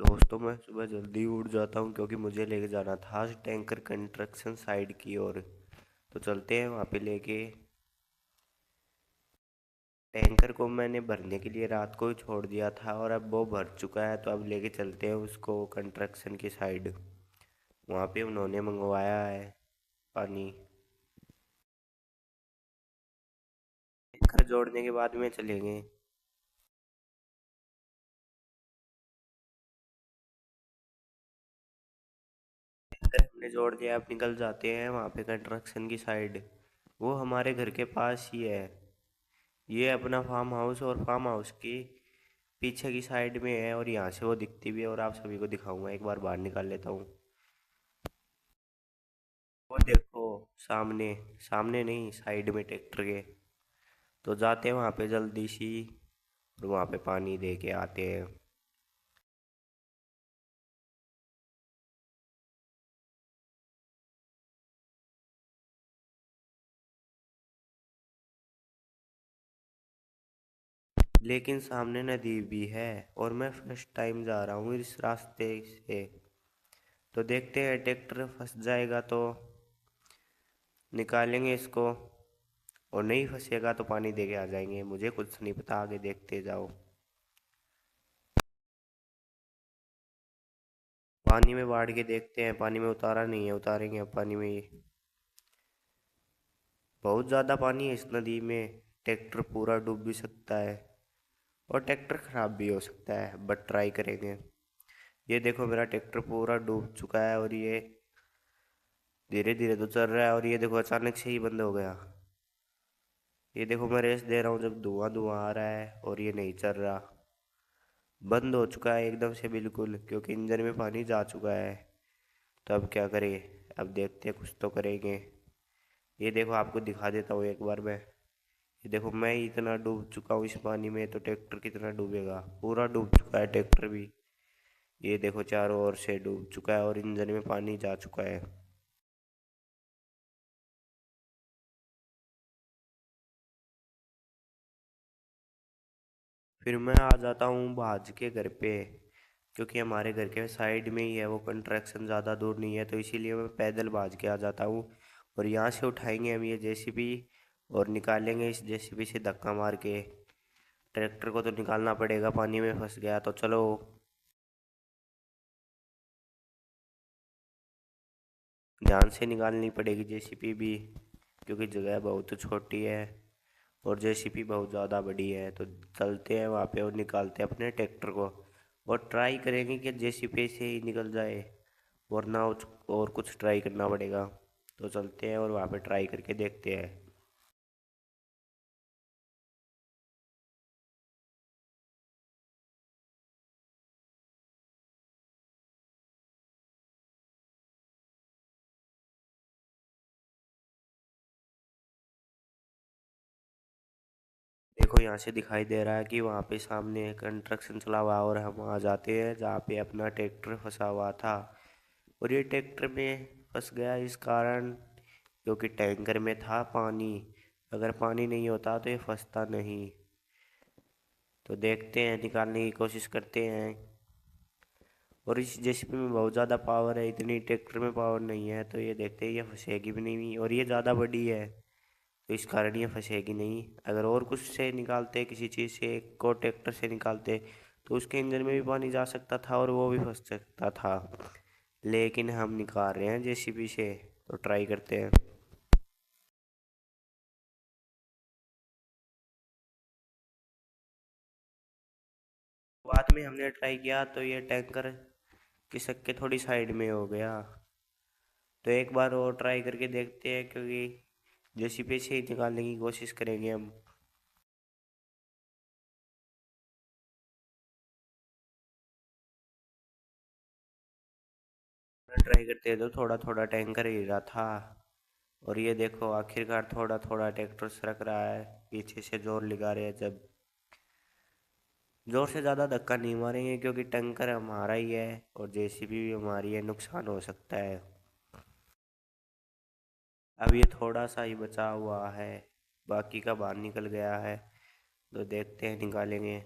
दोस्तों मैं सुबह जल्दी उठ जाता हूँ क्योंकि मुझे लेके जाना था आज टैंकर कंस्ट्रक्शन साइट की ओर। तो चलते हैं वहाँ पे लेके। टैंकर को मैंने भरने के लिए रात को ही छोड़ दिया था और अब वो भर चुका है, तो अब लेके चलते हैं उसको कंस्ट्रक्शन की साइड। वहाँ पे उन्होंने मंगवाया है पानी। टैंकर जोड़ने के बाद में चलेंगे। टैंकर हमने जोड़ दिया, अब निकल जाते हैं वहाँ पे कंस्ट्रक्शन की साइड। वो हमारे घर के पास ही है। ये अपना फार्म हाउस और फार्म हाउस की पीछे की साइड में है और यहाँ से वो दिखती भी है और आप सभी को दिखाऊंगा। एक बार बाहर निकाल लेता हूँ। वो देखो सामने, सामने नहीं साइड में ट्रैक्टर के। तो जाते हैं वहाँ पे जल्दी सी और वहाँ पे पानी दे के आते हैं। लेकिन सामने नदी भी है और मैं फर्स्ट टाइम जा रहा हूँ इस रास्ते से। तो देखते हैं, ट्रैक्टर फंस जाएगा तो निकालेंगे इसको, और नहीं फंसेगा तो पानी दे के आ जाएंगे। मुझे कुछ नहीं पता, आगे देखते जाओ। पानी में बाढ़ के देखते हैं। पानी में उतारा नहीं है, उतारेंगे अब पानी में ये। बहुत ज़्यादा पानी है इस नदी में, ट्रैक्टर पूरा डूब भी सकता है और ट्रैक्टर खराब भी हो सकता है, बट ट्राई करेंगे। ये देखो मेरा ट्रैक्टर पूरा डूब चुका है और ये धीरे धीरे तो चल रहा है, और ये देखो अचानक से ही बंद हो गया। ये देखो मैं रेस दे रहा हूँ जब धुआं धुआं आ रहा है और ये नहीं चल रहा, बंद हो चुका है एकदम से बिल्कुल, क्योंकि इंजन में पानी जा चुका है। तो अब क्या करें? अब देखते हैं, कुछ तो करेंगे। ये देखो आपको दिखा देता हूँ एक बार मैं। ये देखो मैं ही इतना डूब चुका हूँ इस पानी में, तो ट्रैक्टर कितना डूबेगा? पूरा डूब चुका है ट्रैक्टर भी। ये देखो चारों ओर से डूब चुका है और इंजन में पानी जा चुका है। फिर मैं आ जाता हूँ भाज के घर पे, क्योंकि हमारे घर के साइड में ही है वो कंस्ट्रक्शन, ज़्यादा दूर नहीं है, तो इसीलिए मैं पैदल भाज के आ जाता हूँ। और यहाँ से उठाएंगे हम ये जेसीबी और निकालेंगे इस जेसीबी से धक्का मार के। ट्रैक्टर को तो निकालना पड़ेगा, पानी में फंस गया तो। चलो, ध्यान से निकालनी पड़ेगी जेसीबी भी, क्योंकि जगह बहुत छोटी है और जेसीबी बहुत ज़्यादा बड़ी है। तो चलते हैं वहाँ पे और निकालते हैं अपने ट्रैक्टर को, और ट्राई करेंगे कि जेसीबी से ही निकल जाए, वरना और कुछ ट्राई करना पड़ेगा। तो चलते हैं और वहाँ पे ट्राई करके देखते हैं। देखो यहाँ से दिखाई दे रहा है कि वहाँ पे सामने कंस्ट्रक्शन चला हुआ है और हम आ जाते हैं जहाँ पे अपना ट्रैक्टर फंसा हुआ था। और ये ट्रैक्टर में फंस गया इस कारण, क्योंकि टैंकर में था पानी। अगर पानी नहीं होता तो ये फंसता नहीं। तो देखते हैं, निकालने की कोशिश करते हैं। और इस जेसीबी में बहुत ज़्यादा पावर है, इतनी ट्रैक्टर में पावर नहीं है, तो ये देखते हैं ये फंसेगी भी नहीं, और ये ज़्यादा बड़ी है तो इस कारण ये फंसेगी नहीं। अगर और कुछ से निकालते, किसी चीज़ से, एक को ट्रैक्टर से निकालते, तो उसके इंजन में भी पानी जा सकता था और वो भी फंस सकता था। लेकिन हम निकाल रहे हैं जेसीबी से, तो ट्राई करते हैं। बाद में हमने ट्राई किया तो ये टैंकर खिसक के थोड़ी साइड में हो गया। तो एक बार और ट्राई करके देखते हैं, क्योंकि जेसीबी से ही निकालने की कोशिश करेंगे हम। ट्राई करते हैं तो थोड़ा थोड़ा टैंकर हिल रहा था, और ये देखो आखिरकार थोड़ा थोड़ा ट्रैक्टर सरक रहा है। पीछे से जोर लगा रहे हैं जब। जोर से ज़्यादा धक्का नहीं मारेंगे क्योंकि टैंकर हमारा ही है और जेसीबी भी हमारी है, नुकसान हो सकता है। अब ये थोड़ा सा ही बचा हुआ है, बाकी का बाहर निकल गया है। तो देखते हैं, निकालेंगे।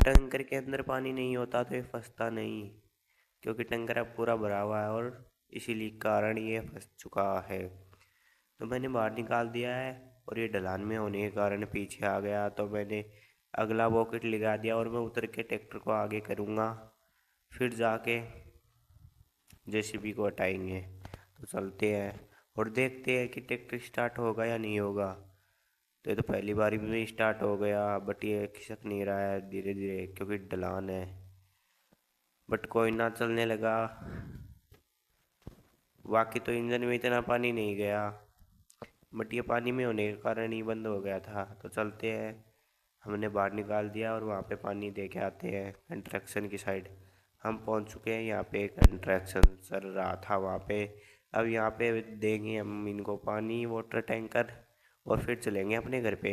टैंकर के अंदर पानी नहीं होता तो ये फंसता नहीं, क्योंकि टैंकर अब पूरा भरा हुआ है और इसीलिए कारण ये फंस चुका है। तो मैंने बाहर निकाल दिया है और ये ढलान में होने के कारण पीछे आ गया, तो मैंने अगला बॉकेट लगा दिया और मैं उतर के ट्रैक्टर को आगे करूँगा, फिर जाके जेसीबी को हटाएंगे। तो चलते हैं और देखते हैं कि ट्रैक्टर स्टार्ट होगा या नहीं होगा। तो ये तो पहली बारी में स्टार्ट हो गया, बट ये खिसक नहीं रहा है धीरे धीरे क्योंकि ढलान है। बट कोई ना, चलने लगा। बाकी तो इंजन में इतना पानी नहीं गया, बट ये पानी में होने के कारण ही बंद हो गया था। तो चलते हैं, हमने बाहर निकाल दिया और वहाँ पे पानी दे के आते हैं कंस्ट्रक्शन की साइड। हम पहुँच चुके हैं, यहाँ पे कंस्ट्रक्शन चल रहा था वहाँ पे। अब यहाँ पे देंगे हम इनको पानी, वाटर टैंकर, और फिर चलेंगे अपने घर पे।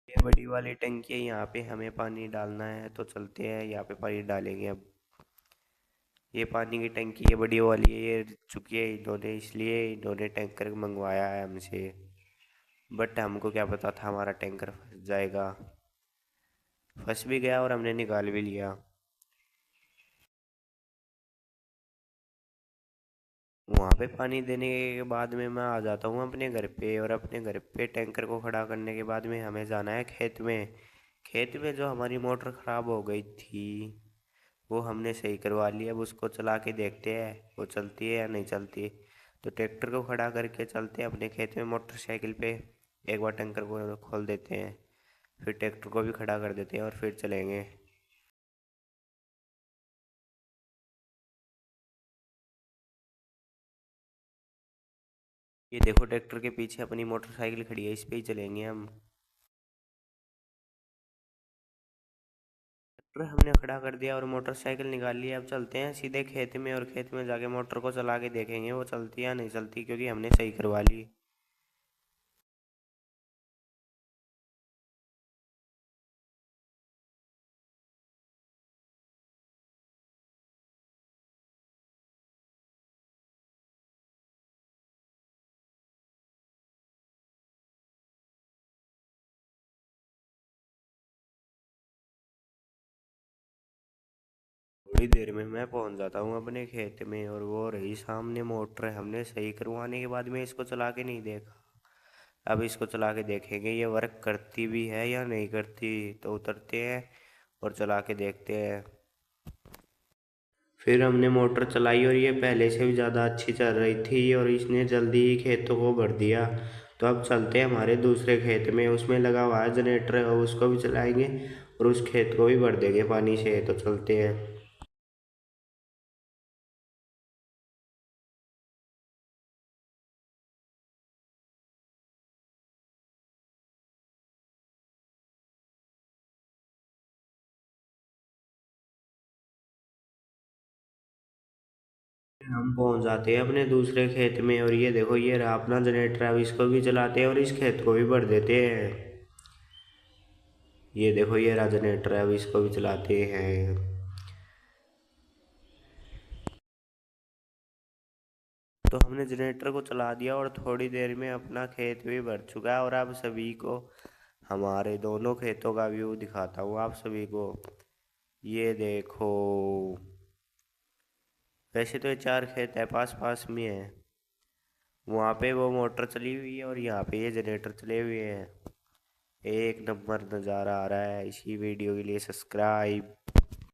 ये बड़ी वाली टंकी है, यहाँ पे हमें पानी डालना है, तो चलते हैं यहाँ पे पानी डालेंगे अब। ये पानी की टंकी है बड़ी वाली है, ये चुकी है इन्होंने, इसलिए इन्होंने टैंकर मंगवाया है हमसे। बट हमको क्या पता था हमारा टैंकर फंस जाएगा। फंस भी गया और हमने निकाल भी लिया। वहाँ पे पानी देने के बाद में मैं आ जाता हूँ अपने घर पे, और अपने घर पे टैंकर को खड़ा करने के बाद में हमें जाना है खेत में। खेत में जो हमारी मोटर ख़राब हो गई थी वो हमने सही करवा ली। अब उसको चला के देखते हैं वो चलती है या नहीं चलती। तो ट्रैक्टर को खड़ा करके चलते हैं अपने खेत में मोटरसाइकिल पे। एक बार टैंकर को खोल देते हैं, फिर ट्रैक्टर को भी खड़ा कर देते हैं और फिर चलेंगे। ये देखो ट्रैक्टर के पीछे अपनी मोटरसाइकिल खड़ी है, इस पे ही चलेंगे हम। ट्रैक्टर हमने खड़ा कर दिया और मोटरसाइकिल निकाल ली। अब चलते हैं सीधे खेत में, और खेत में जाके मोटर को चला के देखेंगे वो चलती है या नहीं चलती, क्योंकि हमने सही करवा ली। थोड़ी देर में मैं पहुंच जाता हूँ अपने खेत में, और वो रही सामने मोटर। हमने सही करवाने के बाद में इसको चला के नहीं देखा। अब इसको चला के देखेंगे ये वर्क करती भी है या नहीं करती। तो उतरते हैं और चला के देखते हैं। फिर हमने मोटर चलाई और ये पहले से भी ज़्यादा अच्छी चल रही थी, और इसने जल्दी ही खेतों को भर दिया। तो अब चलते हैं हमारे दूसरे खेत में, उसमें लगा हुआ है जनरेटर, और उसको भी चलाएंगे और उस खेत को भी भर देंगे पानी से। तो चलते हैं। हम पहुंच जाते हैं अपने दूसरे खेत में, और ये देखो ये रहा अपना जनरेटर। अब इसको भी चलाते हैं और इस खेत को भी भर देते हैं। ये देखो ये रहा जनरेटर, अब इसको भी चलाते हैं। तो हमने जनरेटर को चला दिया और थोड़ी देर में अपना खेत भी भर चुका है। और अब सभी को हमारे दोनों खेतों का व्यू दिखाता हूँ आप सभी को। ये देखो, वैसे तो ये चार खेत है पास पास में है। वहाँ पे वो मोटर चली हुई है और यहाँ पे ये जनरेटर चले हुए हैं। एक नंबर नज़ारा आ रहा है। इसी वीडियो के लिए सब्सक्राइब।